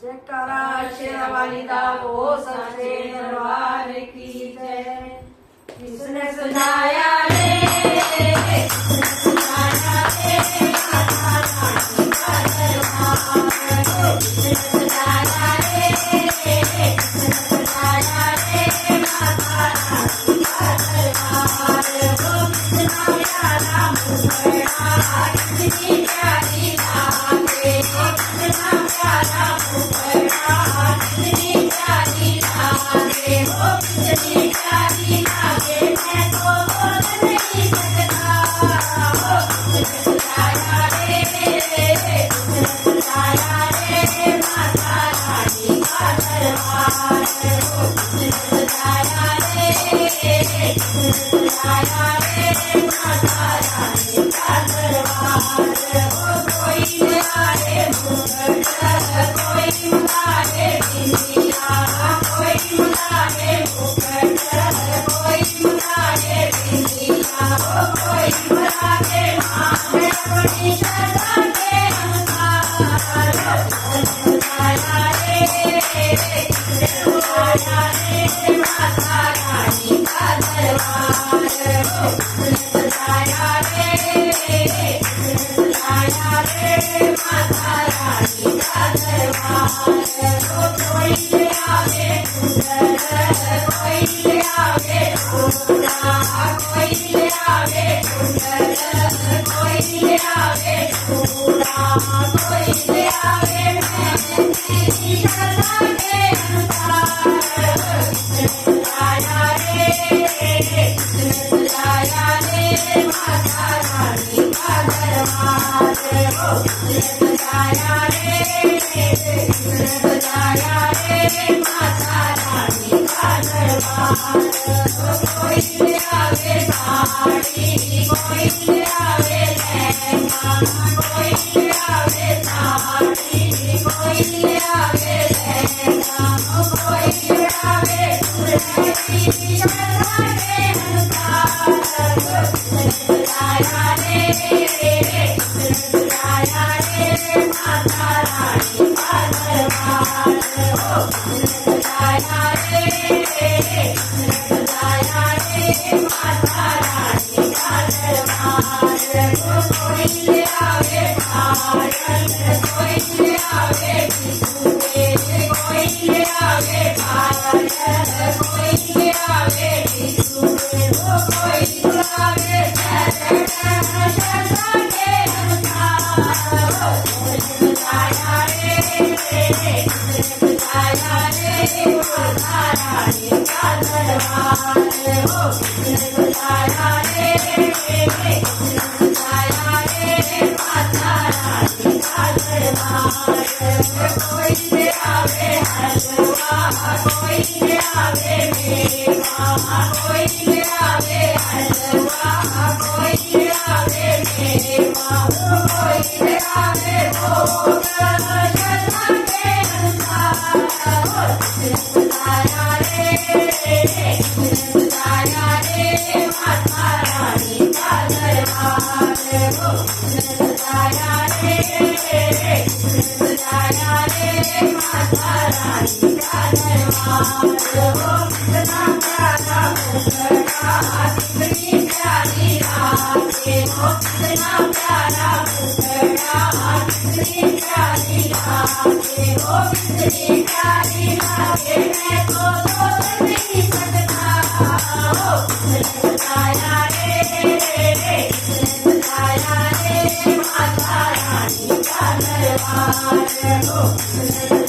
जयकारा शेरावाली दा वो सच्चे दरबार की जय। किसने सुनाया रे, किसने सुनाया रे, माता रानी का दरबार। किसने सुनाया रे, किसने सुनाया रे, माता रानी का दरबार। वो कितना प्यारा मुखड़ा, कितनी प्यारी नाते, वो कितना प्यारा मुखड़ा, कितनी प्यारी नाते, वो कितनी प्यारी नाते, मैं तो बोल नहीं सकता। वो किसने सुनाया रे, किसने सुनाया रे, माता रानी का दरबार। वो किसने सुनाया रे, किसने सुनाया रे, माता रानी का दरबार। वो कोई मुरारे मुकद्दर, कोई मुरारे बिंदिया, कोई मुरारे मुकद्दर, कोई मुरारे बिंदिया, वो कोई मुरारे मांगे अपनी श्रद्धा के अनुसार। किसने सुनाया रे, किसने सुनाया रे, माता रानी का दरबार। वो किसने सुनाया रे, किसने सुनाया रे, माता रानी का दरबार। वो कोई ले आवे कुंडल, कोई ले आवे फूला, कोई ले आवे कुंडल, कोई ले आवे फूला, कोई ले आवे मेहंदी की श्रद्धा के अनुसार। किसने सुनाया रे, किसने सुनाया रे, माता रानी का दरबार। वो किसने सुनाया रे, किसने सुनाया रे, माता रानी का दरबार। कोई ले आवे साड़ी, कोई ले आवे लहंगा, कोई ले आवे साड़ी, कोई ले आवे लहंगा, कोई ले आवे दुल्हन की श्रद्धा के अनुसार। किसने सुनाया रे, किसने सुनाया रे, माता रानी का दरबार। वो किसने सुनाया रे, किसने सुनाया रे, माता रानी का दरबार। वो कोई ले आवे पायल, कोई ले आवे बिछुए, कोई ले आवे पायल, कोई ले आवे बिछुए, वो कोई बुलावे श्रद्धा के अनुसार। वो किसने सुनाया रे, किसने सुनाया रे, माता रानी का दरबार। वो किसने सुनाया रे, किसने सुनाया रे, माता रानी का दरबार। कोई ले आवे हलवा, कोई ले आवे मेवा, कोई ले आवे हलवा, कोई ले आवे मेवा, कोई ले आवे भोग श्रद्धा के अनुसार। वो किसने सुनाया रे, किसने सुनाया रे, माता रानी का दरबार। वो किसने सुनाया रे, किसने सुनाया रे, माता रानी का दरबार। वो कितना प्यारा मुखड़ा, कितनी प्यारी नाते, वो कितना प्यारा मुखड़ा, कितनी प्यारी नाते, वो कितनी प्यारी नाते, मैं तो सोच नहीं सकता। वो किसने सुनाया रे, किसने सुनाया रे, माता रानी का दरबार। वो किसने